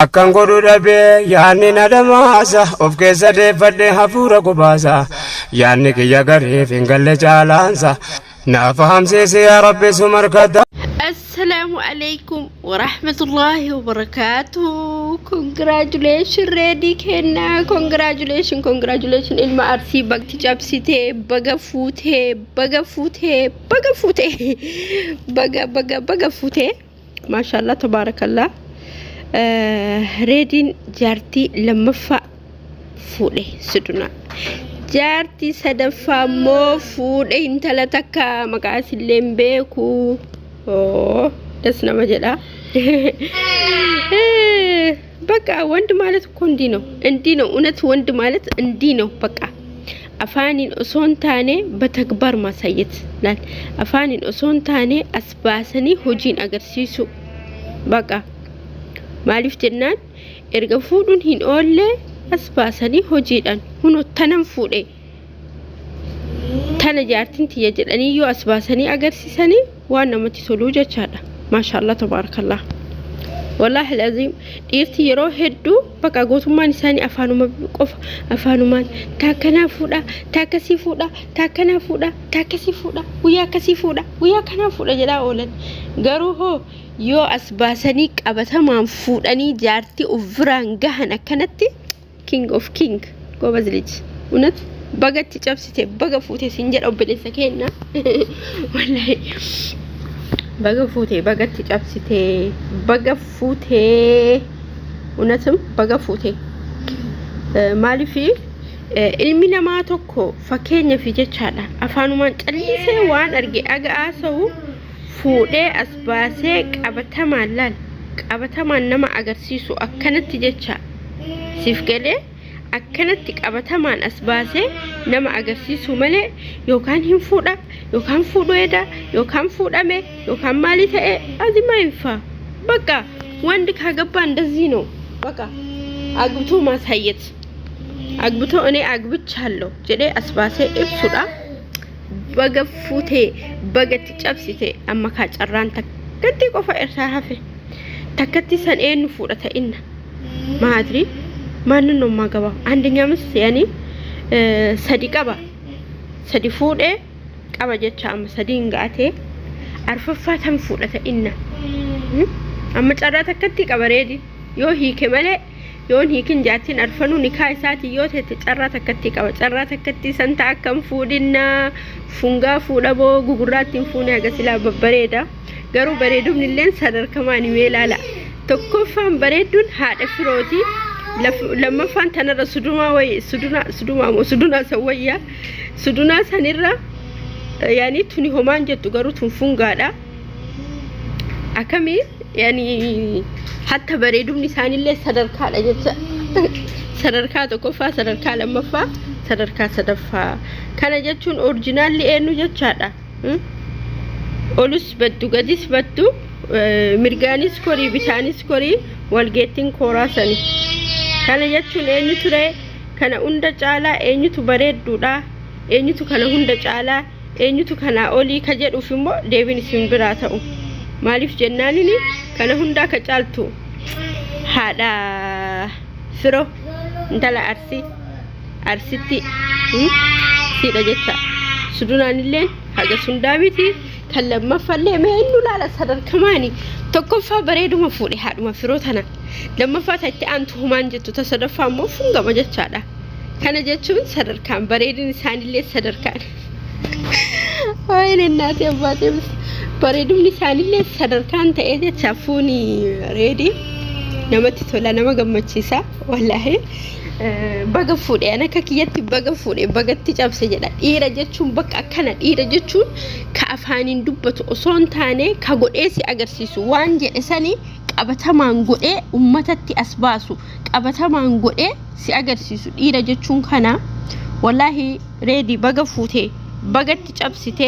Akkan godhu dhabee yaadni na dhamaasa of keessa deeffadhee hafuura qubaasa yaadni kiyya gareef hin galle caalaansa na fahamsiise yaa rabbi sumarkata. Assalamu alaikum wa rahmatullahi wa barakatuh. Congratulations ready kenna. Congratulations ilma arsii bagti cabsite baga fuute baga fuute mashallah tabarakallah. Reading jaartii lammaffaa fuudhe siduna jaartii sadaffaa moo fuudhe intala takka maqaas illee beeku das nama jedha baka wand ማለት እኮ እንዲህ ነው እውነት ወንድ ማለት እንዲህ ነው በቃ አፋኒን ኦሶን ታኔ በተግባር ማሳየት ላል አፋኒን ኦሶን ታኔ አስባሰኒ ሆጂን አገርሲሱ በቃ ማሊፍ ጀናን erga fuudhuun hin oolle asbaasanii hojiidhaan huno tanan fuudhe tana jaartiin tiyya jedhanii yoo asbaasanii agarsiisanii waan namatti toluu jechaadha maashaallah tabarakallah wallahi alazim dhiirti yeroo hedduu baqa gootummaan isaanii afaanuma qofa afaanumaan taakkana fuudha taakkasii fuudha taakkana fuudha taakkasii fuudha guyyaa akkasii fuudha guyyaa kana fuudha jedhaa oolan garuu hoo yoo asbaasanii qabatamaan fuudhanii jaartii ofirraan gahan akkanatti king of king gobazlij unat bagatti cabsite baga fuute sin jedha obboleessa keenya wallahi baga fuute bagatti cabsite baga fuute unatum baga fuute maalifi ilmi namaa tokko fakkeenya fi jechaadha afaanumaan callisee waan arge aga'aasa'u fuudhee asbaasee qabatamaan nama agarsiisu akkanatti jecha siif galee akkanatti qabatamaan asbaasee nama agarsiisu malee yookaan hin fuudha yookaan fuudheeda yookaan fuudhame yookaan maali ta'e azima infa baka wandi kaagabaa እንደዚህ ነው በቃ አግብቶ ማሳየት አግብቶ እኔ አግብቻለሁ ጀዴ አስባሴ እብሱዳ baga fuute bagatti cabsite amma ka carraan takkatti qofa irraa hafe takkatti san eenyu fuudhata inna maadri maannu magaba andinya mis yani sadi qaba sadi fuudhe qaba jecha amma sadi ngaate arfaffatan fuudhata inna amma carraa takkatti qabareedi yoo hiike male yoon hiikin jaatiin arfanu nikaa isaati yoo ta'e carraa takkatti qaba carraa takkatti santa akkam fuudhinna fungaa fuudhaboo gugurraattiin fuune agasila babbareeda garuu bareedumni illeen sadarkamaan meelaala tokkoffaan bareedduun haadha firooti lammaffaan tanarra suduna sawayya suduna sanirra yani tuni homaan jettu garuu tun fungaadha akami yani hatta bareedumni isaanillee sadarkaadha jecha sadarkaa tokkoffaa sadarkaa lammaffaa sadarkaa sadaffaa kana jechuun originaalli eenyu jechaadha olus baddu gadis baddu mirgaanis korii bitaanis korii walgeettiin kooraasani kana jechuun eenyu ture kana hunda caalaa eenyutu bareedduudha eenyutu kana hunda caalaa eenyutu kana olii ka jedhuuf immoo deebiin isin biraa ta'u maaliif jennaanini kana hunda ka caaltu haadha firo intala arsitti siidha jecha sudunaanillee haga sundaamiti kan lammaffallee meennu laala sadarkamaani tokkoffaa bareeduma fuudhe haadhuma firoo tana lammaffaa tatti aantu humaan jettu ta sadaffaa immoo fungama jechaadha kana jechuun sadarkaan bareedin isaanillee sadarkaan wayne naati abbaate bareedumni isaanillee sadarkaan ta'ee jecha fuuni reedi namatti tola nama gammachiisa wallahi baga fuudhe ana kakiyyatti baga fuudhe bagatti cabse jedha dhiira jechuun bakka akkana dhiira jechuun ka afaaniin dubbatu osoon taane ka godheesi agarsiisu waan jedhe sani qabatamaan godhee ummatatti asbaasu qabatamaan godhee si agarsiisu dhiira jechuun kana wallahi reedi baga fuute bagatti cabsite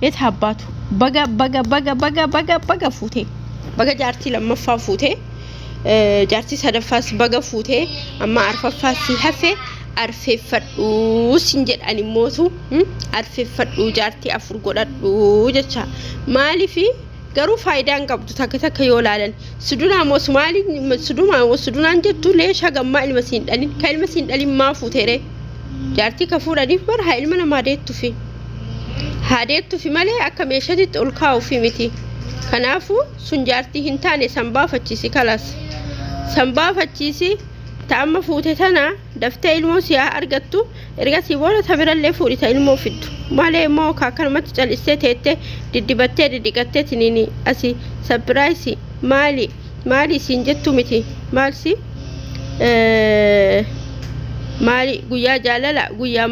et habbaatu baga fuute baga jaartii lammaffaa fuute jaartii sadaffaas baga fuute amma arfaffaas hafe arfeeffadhu sin jedhani mootu arfeeffadhu jaartii afur godhadhu jecha maalifi garuu faayidaan qabdu takka takka yoo ilaalan sudunaa moo sudunaan jettu leesha gammaa ilma siin dhalin ka ilma siin dhalin maa fuuteere jaartii ka fuudhaniif bara haa ilma namaa deettuufi malee akka meeshatitti ol kaa'uufi miti kanaafuu sun jaartii hin taane san baafachiisi kalaas san baafachiisi ta'amma fuute tana daftee ilmoo siyaa argattu ergasii booda tabirallee fuudhita ilmoo fiddu malee immoo akkanumatti cal'istee teettee diddibattee diddiqattee tiniini asii sabiraayisi maali siin jettu miti maali guyyaa jaalala guyyaa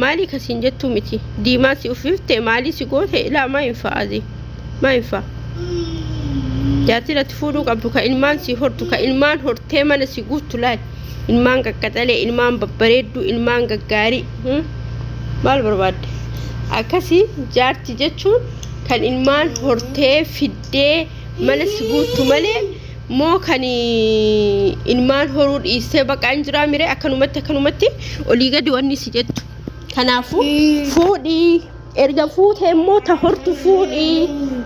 maali ka siin jettu miti diimaa si uffifte maali si goote ilaa maa hin fa'a jaartii irratti fuudhuu qabdu ka ilmaan si hortu ka ilmaan hortee mana si guuttu laal ilmaan qaqqaxalee ilmaan babbareedduu ilmaan gaggaarii maal barbaadde akkasii jaartii jechuun kan ilmaan hortee fiddee mana si guuttu malee moo kan ilmaan horuu dhiistee baqaan jiraa miree akkanumatti olii gadi wanni si jettu kanaafuu fuudhii erga fuutee immoo ta hortu fuudhii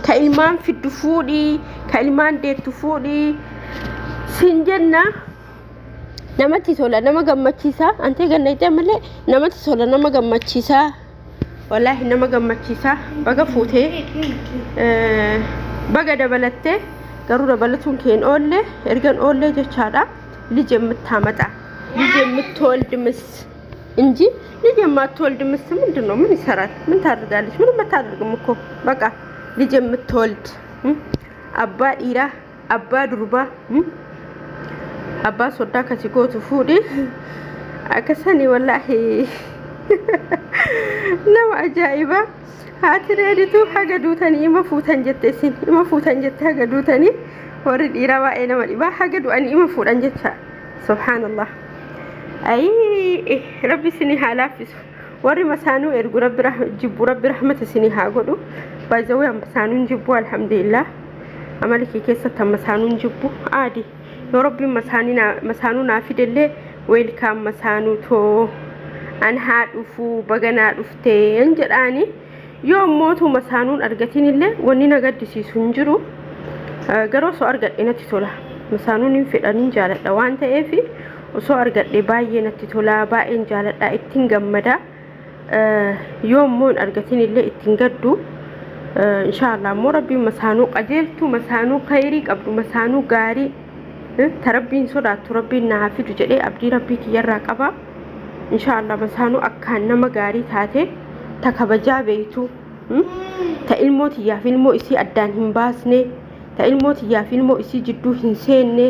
ka ilmaan fiddu fuudhii ka ilmaan deettu fuudhii siin jenna namatti tola nama gammachiisaa antee gannaytee malee namatti tola nama gammachiisaa wallaahi nama gammachiisaa baga fuutee baga dabalattee garuu dabalatuun keen oolle ergan oolle jechaadha ልጅ የምታመጣ ልጅ የምትወልድ ምስ እንጂ ልጅ የማትወልድ ምስ ምንድነው ምን ይሰራል ምን ታደርጋለች ምን መታደርግም እኮ በቃ ልጅ የምትወልድ አባ ዲራ አባ ዱርባ አባ ሶዳ ከሲጎቱ ፉዲ አከሰኒ ወላሂ ነው አጃኢባ ሃትሬዲቱ ሀገዱተኒ መፉተን ጀተሲን መፉተን ጀተ ሀገዱተኒ ورد إيروا أنا ما حاجة وأنا إما فور أنجتها سبحان الله أي ربي سني حلافس وري مسانو إرجو رب رحمة سني هاقولو بزوي مسانو نجيبو الحمد لله عملك كيسة مسانو نجيبو عادي يا ربي مسانو نافد اللي ويلكم مسانو تو أنهاد وفو بجنا رفتين جراني يوم موتو مسانو أرجتين اللي ونينا قد سيسونجرو garoo soo argadhe natti tola masaanuun hin fedhanin jaaladha waan ta'eef osoo argadhe baay'ee natti tola baay'een jaaladha ittiin gammada yoommoo argatin illee ittiin gaddu inshallah moo rabbiin masaanuu qajeeltu masaanuu khayrii qabdu masaanuu gaarii tarabbiin sodaatu rabbiin na hafidu jedhee abdii rabbii kiyyarraa qaba inshallah masaanuu akkaan nama gaarii taate ta kabajaa beeytu ta ilmootiyaaf ilmoo isii addaan hin baasne ta ilmootiyaaf ilmoo isii jidduu hin seenne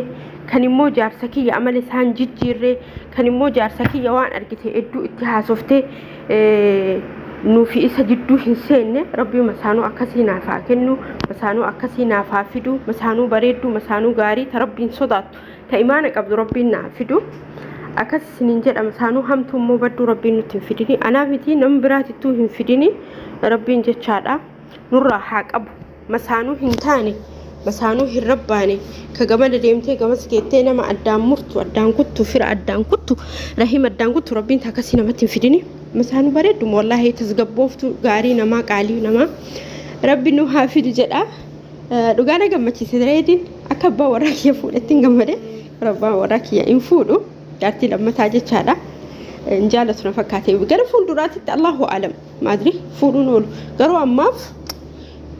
kan immoo jaarsa kiyya amala isaan jijjiirre kan immoo jaarsa kiyya waan argite hedduu itti haasoftee nuufi isa jidduu hin seenne rabbii masaanuu akkasii naaf haa kennu masaanuu akkasii naaf haa fidu masaanuu bareedduu masaanuu gaarii ta rabbiin sodaattu ta imaana qabdu rabbiin naaf fidu akkas isiniin jedha masaanuu hamtuu immoo badduu rabbiin nutti hin fidini anaaf miti nama biraatittuu hin fidini rabbiin jechaadha nurraa haa qabu masaanuu hin taane masaanuu hin rabbaane ka gamada deemtee gamas geettee nama addaan murtu addaan kuttu fira addaan kuttu rahim addaan kuttu rabbiin takkasii namatti hin fidini masaanuu bareedduma wallaahi tasgabbooftu gaarii namaa qaalii namaa rabbi nu haa fidu jedha dhugaa na gammachiise reediin akka abbaa warraa kiyya fuudhetti hin gammade abbaa warraa kiyya hin fuudhu jaartii lammataa jechaadha hin jaalatu na fakkaate gara fuulduraatitti allahu alam maadri fuudhuun oolu garuu ammaaf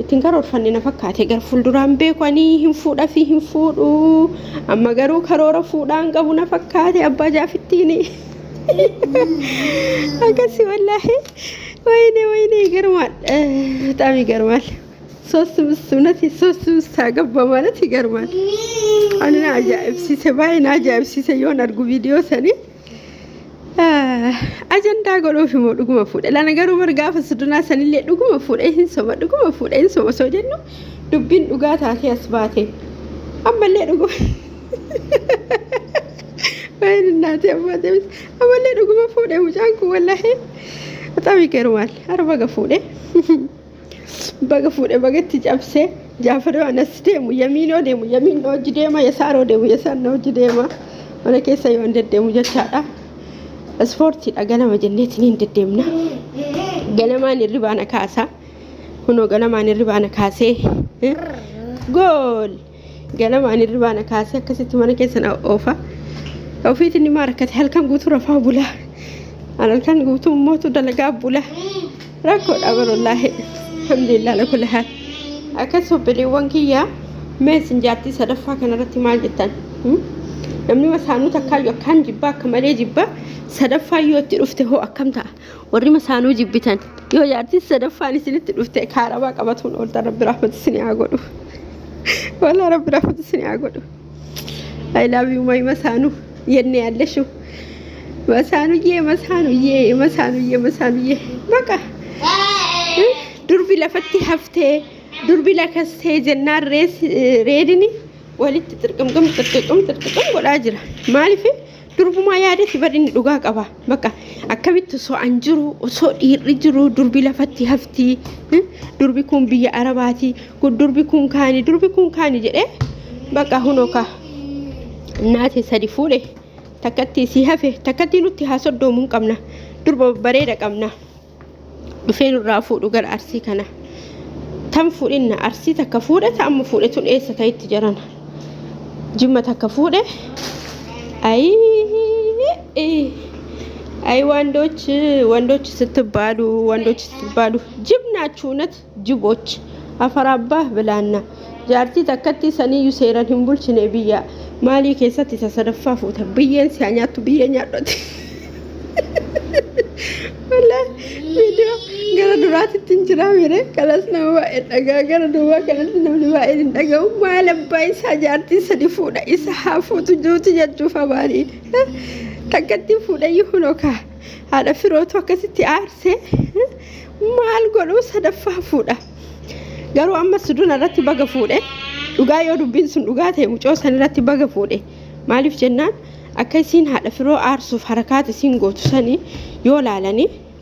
ittiin karoorfanne na fakkaate gar fuulduraan beekanii hin fuudha fi hin fuudhu amma garuu karoora fuudhaan qabu na fakkaate abbaa jaafittiin akkasi wallaahi ወይኔ ይገርማል በጣም ይገርማል ሶስት ምስነት ሶስት ሳገባ ማለት ይገርማል አና አጃኢብ ሲሰባይና አጃኢብ ሲሰዮን አርጉ ቪዲዮ ሰኒ አጀንዳ ጎሎፍ ሞ ዱጉማ ፉደ ለነገሩ መርጋፈ ስዱና ሰኒሌ ዱጉማ ፉደ ይህን ሰማ ሰውጀኑ ዱቢን ዱጋታቲ አስባቴ አመሌ ዱጉ ወይኔ እናቴ አባቴ አመሌ ዱጉማ ፉደ ሙጫንኩ ወላሂ በጣም ይገርማል አረ በገፉደ በገት ጫብሴ ጃፈሮ አነስቴሙ የሚኖ ጅዴማ የሳሮ ደሙ የሳኖ ጅዴማ ወለከሰ ይወንደደሙ ጀቻዳ ስፖርት ገነማ ጀነትን እንደደምና ገነማን ሪባና ካሳ ሁኖ ገነማን ሪባና ካሴ gool ganamaan irbaana kaasee akkasitti mana keessan oofa ofiitiin ni maarakate halkan guutuu rafaa bulaa halkan guutuu mootu dalagaa bulaa rakkoo dhaban wallaahi alhamdulillah la kulli haal akkas obboleewwan kiyyaa meesin jaartii sadaffaa kanarratti maal jettan namni masaanuu takkaayyuu akkaan jibbaa akka malee jibbaa sadaffaa yoo itti dhufte hoo akkam ta'a warri masaanuu jibbitan yoo jaartii sadaffaan isinitti dhufte kaarabaa qabatuun oolta rabbi rahmatu isinii haa godhu wala rabbi rahmatu isinii haa godhu I love you my masaanuu yenne yaallashu masaanuyyee baqa durbi lafatti haftee durbi lakastee jennaan reedini walitti xirqimqim godhaa jira maaliif durbumaa yaadatti badinni dhugaa qaba baqa akkamitti osoo an jiru osoo dhiirri jiru durbi lafatti haftii durbi kun biyya arabaati durbi kun kaani jedhee baqa hunoka naate sadi fuudhe takkatti si hafe takkatti nutti haasoddoomuu qabna durba bareeda qabna dhufee nurraa fuudhu gara arsii kana tam fuudhinna arsii takka fuudhe ta'amma fuudhe tun eessa ta'itti jirana jimma takka fuudhe አይ ወንዶች ስትባሉ ጅብናችሁ ነት ጅቦች አፈራባህ ብላና ጃርቲ ተከቲ ሰኒዩ ሴራን ህምቡልችኔ ብያ ማሊ ከሰት ተሰደፋፉ ተብየን ሲያኛቱ ብየኛዶት ወላ ቪዲዮ ገረ ዱራት ትንጅራ ወሬ ከላስ ነው እደጋ ገረ ዱባ ከላስ ነው ሊባይ እንደጋው ማለባይ ሳጃርቲ ሰዲፉ ዳይስ ሀፉቱ ጆት ያጁፋ ባሪ ተከቲ ፉዳ ይሁኖካ አለ ፍሮቶ ከስቲ አርሴ ማል ጎሎ ሰደፋፉዳ ገሩ አመስዱን አራት በገፉደ ዱጋ ዮዱቢን ሱን ዱጋ ተይ ሙጮ ሰንራት በገፉደ ማሊፍ ጀናን አከሲን ሀደ ፍሮ አርሱ ፈረካት ሲንጎቱ ሰኒ ዮላለኒ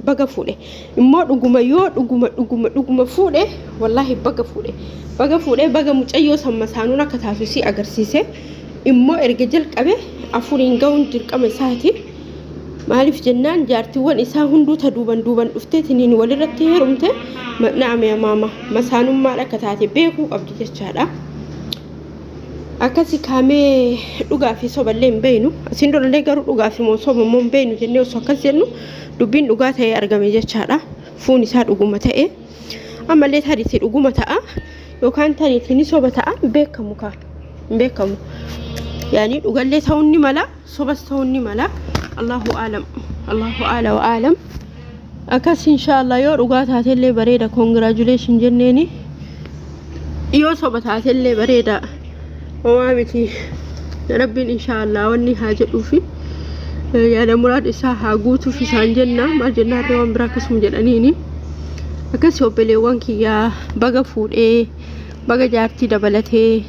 በገፉደ እሞ ዱጉማ ፉደ ወላሂ በገፉደ በገ ሙጨዮ ሰመሳኑና ከታሱሲ አገርሲሴ እሞ እርገጀል ቀበ አፉሪን ጋውን ድርቀመ ሳቲ ማሊፍ ጀናን ጃርቲወን ኢሳ ሁንዱ ተዱበን ዱፍቴትኒን ወልረቴ ሄሩምቴ መናም ያ ማማ መሳኑም ማለ ከታቴ ቤኩ ቀብድ ጀቻዳ አከሲ ካሜ ዱጋፊ ሶበሌን በይኑ ሲንዶለ ገሩ ዱጋፊ ሞሶ ሞን በይኑ ጀኔ ሶ ከሰኑ ዱቢን ዱጋታ ያርገመ ጀቻዳ ፉን ኢሳ ዱጉመ ተኤ አመሌ ታዲቲ ዱጉመ ተአ ዮካን ታዲቲ ሶበታ ቤከሙ يعني وقال توني ملا صبس توني ملا الله أعلم أكاس إن شاء الله يور وقات هاتلي بريدة congratulation جنيني يو صبت هاتلي بريدة ومامتي ربي إن شاء الله واني حاجة وفي يعني مراد إساها قوتو في سان جنة ما جنة روان براكس مجنانيني أكاس يوبلي وانكي يا بغا فود بغا جارتي دبلتي